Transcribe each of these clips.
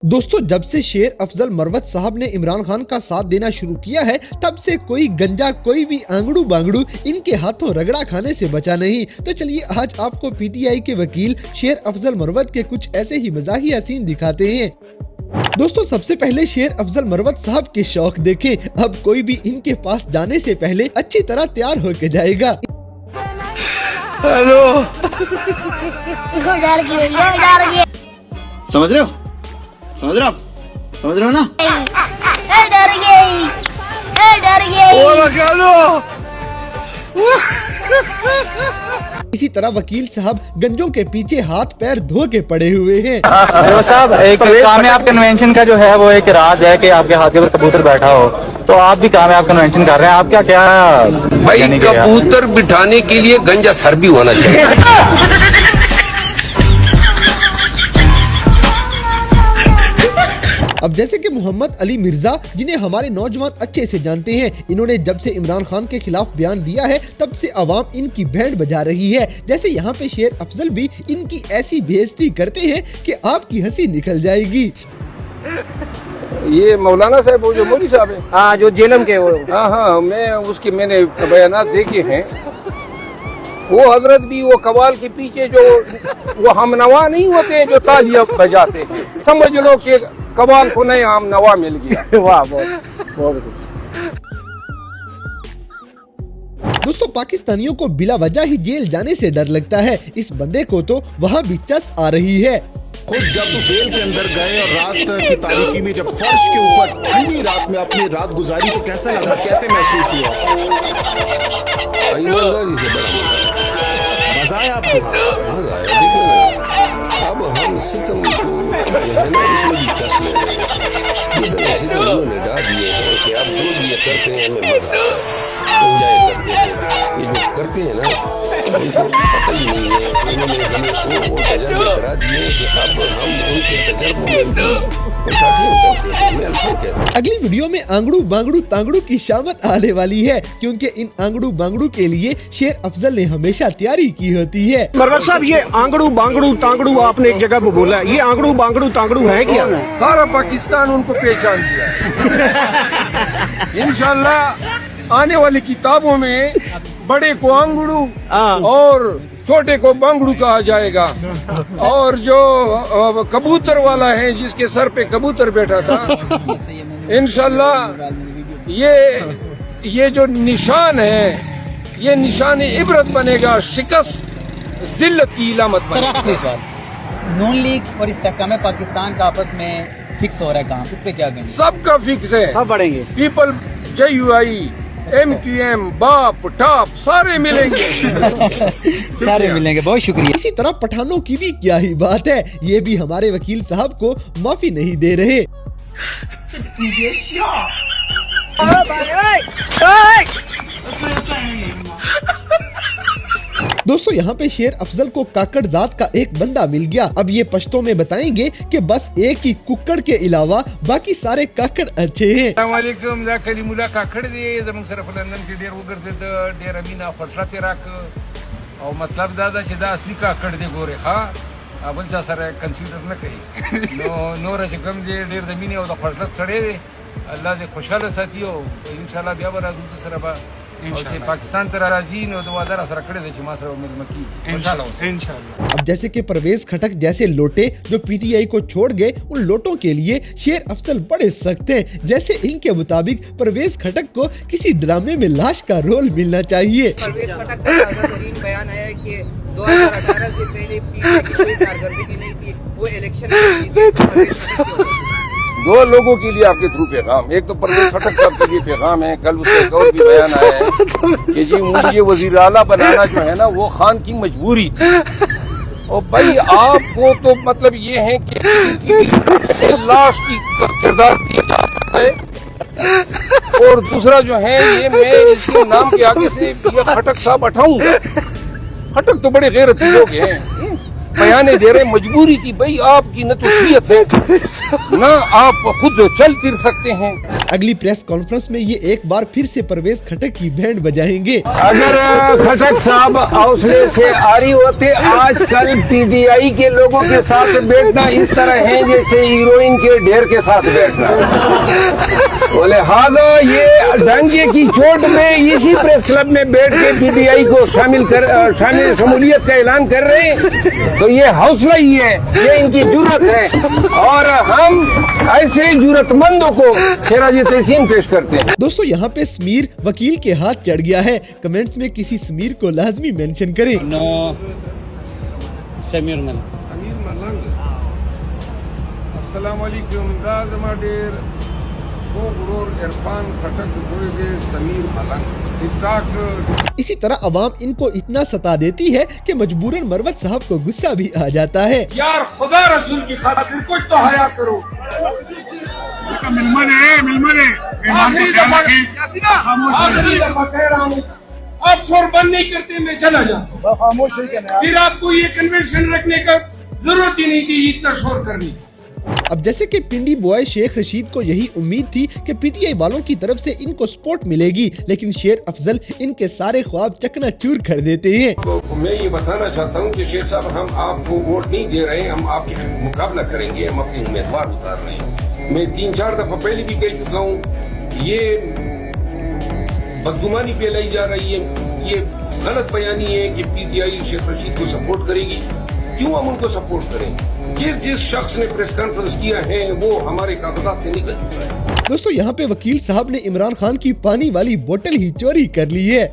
दोस्तों, जब से शेर अफजल मरवत साहब ने इमरान खान का साथ देना शुरू किया है, तब से कोई गंजा, कोई भी आंगड़ू बांगड़ू इनके हाथों रगड़ा खाने से बचा नहीं। तो चलिए आज आपको पीटीआई के वकील शेर अफजल मरवत के कुछ ऐसे ही मज़ाहिया सीन दिखाते हैं। दोस्तों, सबसे पहले शेर अफजल मरवत साहब के शौक देखें। अब कोई भी इनके पास जाने से पहले अच्छी तरह तैयार होके जाएगा। हेलो, समझ रहे हो? समझ रहे हो ना? इसी तरह वकील साहब गंजों के पीछे हाथ पैर धो के पड़े हुए हैं। साहब, एक कामयाब कन्वेंशन का जो है वो एक राज है कि आपके हाथ के ऊपर कबूतर बैठा हो, तो आप भी कामयाब कन्वेंशन कर रहे हैं। आप क्या भाई, कबूतर बिठाने के लिए गंजा सर भी होना चाहिए। अब जैसे कि मोहम्मद अली मिर्जा, जिन्हें हमारे नौजवान अच्छे से जानते हैं, इन्होंने जब से इमरान खान के खिलाफ बयान दिया है, तब से अवाम इनकी बैंड बजा रही है। जैसे यहाँ पे शेर अफजल भी इनकी ऐसी बेइज्जती करते हैं कि आपकी हंसी निकल जाएगी। ये मौलाना साहब, वो जो मौली साहब है, हाँ, जो जेलम के वो, हाँ, मैंने बयानात देखे हैं। वो हजरत भी वो कवाल के पीछे जो वो हमनवा नहीं होते हैं जो तालियां बजाते हैं, समझ लो कि कवाल को नया हमनवा मिल गया। वाह, बहुत दोस्तों, पाकिस्तानियों को बिला वजह ही जेल जाने से डर लगता है। इस बंदे को तो वहाँ भी चस आ रही है। खुद जब जेल के अंदर गए और रात की तारीकी में जब फर्श के ऊपर ठंडी रात में अपनी रात गुजारी, तो कैसा लगा, कैसे महसूस हुआ? मजा आया आपको? अब हम सितम को जो है ना, इसमें भी चस ले रहे हैं। इतने सितम उन्होंने डाल दिए हैं कि अब जो भी ये करते हैं हमें मजा आता है, एंजॉय करते हैं। ये जो करते हैं ना, उनको पता ही नहीं है। उन्होंने हमें वो तजर्बे करा दिए कि अब हम उनके तजर्बों में भी अगली वीडियो में आंगड़ू बांगड़ू तांगड़ू की शामत आने वाली है, क्योंकि इन आंगड़ू बांगड़ू के लिए शेर अफजल ने हमेशा तैयारी की होती है। मरवत साहब, ये आंगड़ू बांगड़ू तांगड़ू आपने एक जगह पे बोला, ये आंगड़ू बांगड़ू तांगड़ू है क्या? सारा पाकिस्तान उनको पहचान दिया। इंशाल्लाह आने वाली किताबों में बड़े को आंगड़ू और छोटे को बांगड़ू कहा जाएगा। और जो कबूतर वाला है, जिसके सर पे कबूतर बैठा था, इंशाल्लाह ये जो निशान है, ये निशान इबरत बनेगा, शिकस्त जिल्लत की इलामत बनेगा। नून लीग और इस्तेहकाम पाकिस्तान का आपस में फिक्स हो रहा है काम, इस पे क्या कहेंगे? सबका फिक्स है, सब बढ़ेंगे। पीपल, JUI, MQM, बाप टाप सारे मिलेंगे। सारे मिलेंगे, बहुत शुक्रिया। इसी तरह पठानों की भी क्या ही बात है, ये भी हमारे वकील साहब को माफी नहीं दे रहे। दोस्तों, यहाँ पे शेर अफजल को काकड़ जात का एक बंदा मिल गया। अब ये पश्तो में बताएंगे कि बस एक ही कुक्कड़ के अलावा बाकी सारे काकड़ अच्छे हैं। अस्सलामुअलैकुम, जा कलीमुल्लाह काकड़ दे जमुन सरफ लंदन के डेर वगैरह दे डेर अमीना फटला तेरा और मतलब दादा चिदा असली काकड़ दे गोरे हाँ अब चा सर कंसीडर न कही नो रकम दे डेर जमीने और फटला चढ़े दे अल्लाह दे खुशहाल साथियों इंशाल्लाह ब्याह बरा दूध सरबा पाकिस्तान तराजी ने तो वादा सर खड़े थे चमा सर मिल मकी इंशाल्लाह। अब जैसे कि परवेज खटक जैसे लोटे जो पीटीआई को छोड़ गए, उन लोटों के लिए शेर अफजल बड़े सख्त हैं। जैसे इनके मुताबिक परवेज खटक को किसी ड्रामे में लाश का रोल मिलना चाहिए। परवेज खटक का बयान है कि 2018 से पहले पीटीआई की कोई कारकर्दगी नहीं थी, वो इलेक्शन दो लोगों के लिए आपके थ्रू पैगाम, एक तो परवेज खटक साहब के लिए पैगाम है। कल उसका एक और भी बयान आया है कि जी मुझे ये वजीर आला बनाना जो है ना, वो खान की मजबूरी थी। और भाई आपको तो मतलब ये है कि लाश की किरदार किया जा सकता है। और दूसरा जो है, ये मैं इसके नाम के आगे से ये खटक साहब हटाऊंगा। खटक तो बड़े गैरती लोग हैं, बयाने दे रहे हैं, मजबूरी थी भाई, आपकी न तो सीयत है न आप खुद चल फिर सकते हैं। अगली प्रेस कॉन्फ्रेंस में ये एक बार फिर से परवेज खटक की बैंड बजाएंगे। अगर खटक साहब हौसले से आरी होते, आजकल पीटीआई के लोगों के साथ बैठना इस तरह है जैसे हीरोइन के ढेर के साथ बैठना। बोले हादा ये डंके की चोट में इसी प्रेस क्लब में बैठ के पीटीआई को शामिल शमूलियत का ऐलान कर रहे हैं, तो ये हौसला ही है, ये इनकी जुर्रत है और हम ऐसे जुर्रतमंदों को खैराज तहसीन पेश करते हैं। दोस्तों यहाँ पे समीर वकील के हाथ चढ़ गया है, कमेंट्स में किसी समीर को लाजमी मेंशन करें। समीर मलिक। अस्सलाम वालेकुम दाज़मा डेर गोगरोर इरफान खटक गोगे समीर मलंग इत्ताक। इसी तरह अवाम इनको इतना सता देती है कि मजबूरन मरवत साहब को गुस्सा भी आ जाता है। यार खुदा रसूल की खातिर कुछ तो हया करो। आखिरी दफा कह रहा हूँ, आप शोर बंद नहीं करते मैं चला जाता हूँ। फिर आपको ये कन्वेंशन रखने का जरूरत ही नहीं थी इतना शोर करने। अब जैसे कि पिंडी बॉय शेख रशीद को यही उम्मीद थी कि पीटीआई वालों की तरफ से इनको सपोर्ट मिलेगी, लेकिन शेर अफजल इनके सारे ख्वाब चकनाचूर कर देते हैं। तो मैं ये बताना चाहता हूँ कि शेर साहब हम आपको वोट नहीं दे रहे हैं, हम आपके मुकाबला करेंगे, हम अपने उम्मीदवार उतार रहे हैं। मैं 3-4 दफा पहले भी कह चुका हूँ, ये बदगुमानी फैलाई जा रही है, ये गलत बयानी है कि पीटीआई शेख रशीद को सपोर्ट करेगी। क्यों हम उनको सपोर्ट करें? जिस शख्स ने प्रेस कॉन्फ्रेंस किया है वो हमारे कागजात से निकल चुका है। दोस्तों यहाँ पे वकील साहब ने इमरान खान की पानी वाली बोतल ही चोरी कर ली है।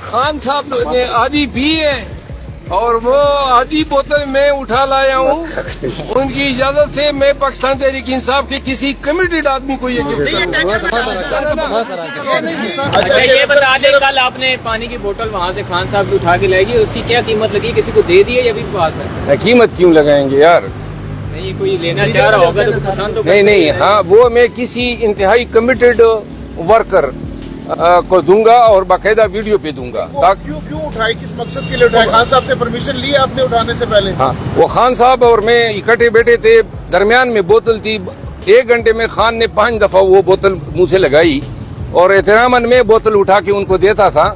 खान साहब ने आधी पी है और वो आधी बोतल मैं उठा लाया हूँ। उनकी इजाजत से मैं पाकिस्तान तहरीक इंसाफ के किसी कमिटेड आदमी को ये गिफ्ट अच्छा ये बता दें, कल आपने पानी की बोतल वहाँ से खान साहब की उठा के लाएगी, उसकी क्या कीमत लगी? किसी को दे दी है या भी पास है? कीमत क्यों लगाएंगे यार? नहीं कोई लेना चाह रहा होगा तो पसंद तो नहीं हाँ वो मैं किसी इंतहाई कमिटेड वर्कर को दूंगा और बाकायदा वीडियो पे दूंगा। क्यों उठाई, किस मकसद के लिए उठाई? खान साहब से परमिशन ली आपने उठाने से पहले? हाँ वो खान साहब और मैं इकट्ठे बैठे थे, दरमियान में बोतल थी। 1 घंटे में खान ने 5 दफा वो बोतल मुंह से लगाई और एहतरामन में बोतल उठा के उनको देता था।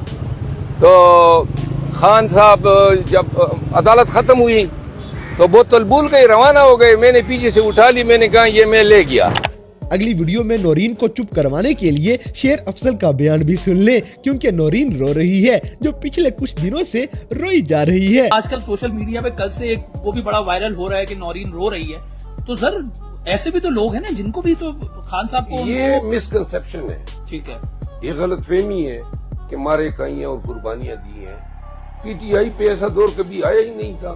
तो खान साहब जब अदालत खत्म हुई तो बोतल भूल गए, रवाना हो गए। मैंने पीछे से उठा ली, मैंने कहा ये मैं ले गया। अगली वीडियो में नौरीन को चुप करवाने के लिए शेर अफजल का बयान भी सुन ले, क्योंकि नौरीन रो रही है जो पिछले कुछ दिनों से रोई जा रही है। आजकल सोशल मीडिया पे कल से एक वो भी बड़ा वायरल हो रहा है कि नौरीन रो रही है, तो सर ऐसे भी तो लोग हैं ना जिनको भी तो खान साहब को ये मिसकंसेप्शन है, ठीक है, ये गलतफहमी है कि मारे काइयां और कुर्बानियां दी हैं। पीटीआई पे ऐसा दौर कभी आया ही नहीं था,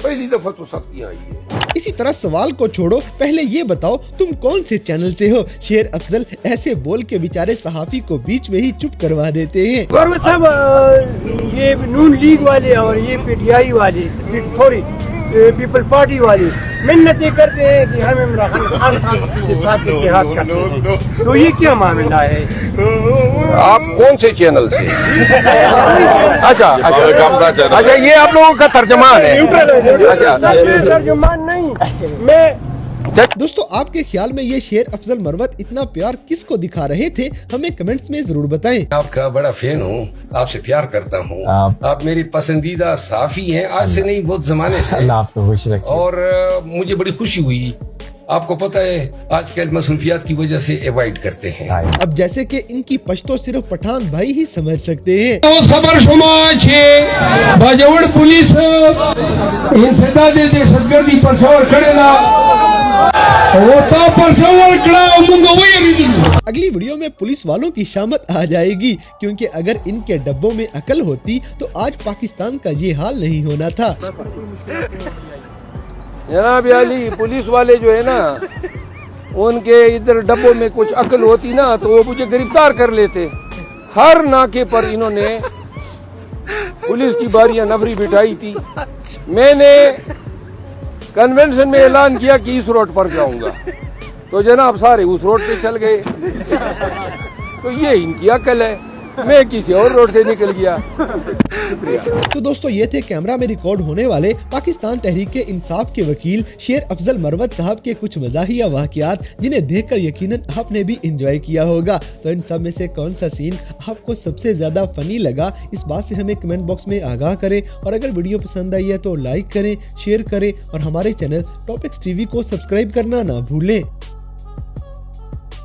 पहली दफा तो सख्तियां आई है। इसी तरह सवाल को छोड़ो, पहले ये बताओ तुम कौन से चैनल से हो? शेर अफजल ऐसे बोल के बेचारे सहाफी को बीच में ही चुप करवा देते हैं। साहब ये नून लीग वाले और ये पीटीआई वाले, सॉरी पीपल पार्टी वाले मिन्नतें करते हैं कि हम इमरान खान के साथ इत्तेहाद करते हैं, तो ये क्या मामला है? आप कौन से चैनल से? अच्छा ये आप लोगों का तर्जमान है? अच्छा तर्जुमान नहीं, मैं दोस्तों आपके ख्याल में ये शेर अफजल मरवत इतना प्यार किसको दिखा रहे थे? हमें कमेंट्स में जरूर बताएं। आपका बड़ा फैन हूँ, आपसे प्यार करता हूँ, आप मेरी पसंदीदा साफी हैं, आज से नहीं बहुत जमाने से। आपको खुश रखे। और मुझे बड़ी खुशी हुई। आपको पता है आजकल मसरूफियात की वजह से अवॉइड करते हैं। अब जैसे कि इनकी पश्तो सिर्फ पठान भाई ही समझ सकते हैं। तो खबर समाज बाजवड़ पुलिस इंसदाद दहशतगर्दी पर करेगा। अगली वीडियो में पुलिस वालों की शामत आ जाएगी, क्योंकि अगर इनके डब्बों में अकल होती तो आज पाकिस्तान का ये हाल नहीं होना था। जनाब अली, पुलिस वाले जो है ना, उनके इधर डब्बों में कुछ अकल होती ना तो वो मुझे गिरफ्तार कर लेते। हर नाके पर इन्होंने पुलिस की बारियां नफरी बिठाई थी। मैंने कन्वेंशन में ऐलान किया कि इस रोड पर जाऊंगा, तो जनाब सारे उस रोड पे चल गए। तो ये इनकी अकल है। मैं किसी और रोड से निकल गया। तो दोस्तों ये थे कैमरा में रिकॉर्ड होने वाले पाकिस्तान तहरीक इंसाफ के वकील शेर अफजल मरवत साहब के कुछ मज़ाहिया वाक़यात, जिन्हें देखकर यकीनन आपने भी इंजॉय किया होगा। तो इन सब में से कौन सा सीन आपको सबसे ज्यादा फनी लगा, इस बात से हमें कमेंट बॉक्स में आगाह करें। और अगर वीडियो पसंद आई है तो लाइक करें, शेयर करें और हमारे चैनल टॉपिक्स टीवी को सब्सक्राइब करना ना भूलें।